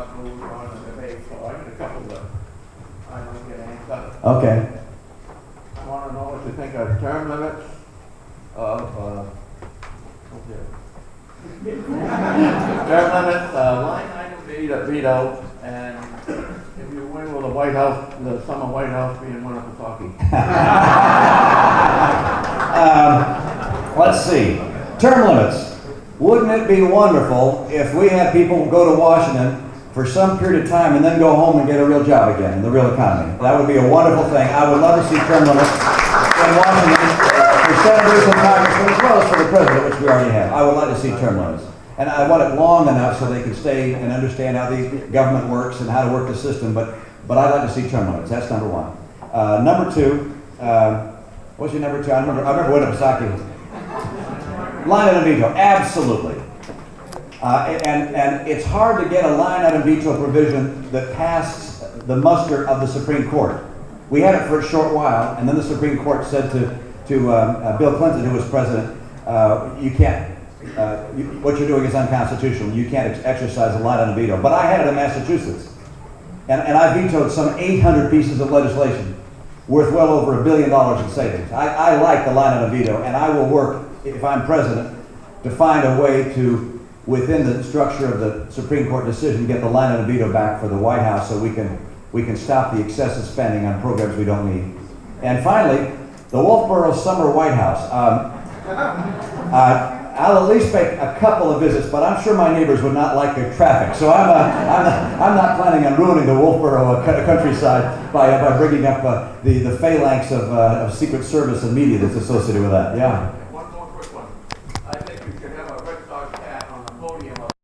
got moved on in the debate, so I got a couple that I don't get answered. Okay. I want to know what you think of term limits of, term limits, line item veto, and if you win with the White House, the summer White House being Winnipesaukee. Let's see. Term limits. Wouldn't it be wonderful if we had people go to Washington for some period of time and then go home and get a real job again in the real economy? That would be a wonderful thing. I would love to see term limits in Washington for senators and congressmen as well as for the president, which we already have. I would like to see term limits. And I want it long enough so they can stay and understand how the government works and how to work the system, but I'd like to see term limits. That's number one. Number two, what's your number two? I remember Winnipesaukee. Line item veto, absolutely. And it's hard to get a line item veto provision that passed the muster of the Supreme Court. We had it for a short while, and then the Supreme Court said to Bill Clinton, who was president, you can't, what you're doing is unconstitutional. You can't exercise a line item veto. But I had it in Massachusetts, and I vetoed some 800 pieces of legislation worth well over $1 billion in savings. I like the line item veto, and I will work, if I'm president, to find a way to, within the structure of the Supreme Court decision, get the line item veto back for the White House so we can stop the excessive spending on programs we don't need. And finally, the Wolfboro Summer White House. I'll at least make a couple of visits, but I'm sure my neighbors would not like the traffic. So I'm not planning on ruining the Wolfboro countryside by bringing up the phalanx of Secret Service and media that's associated with that. Yeah.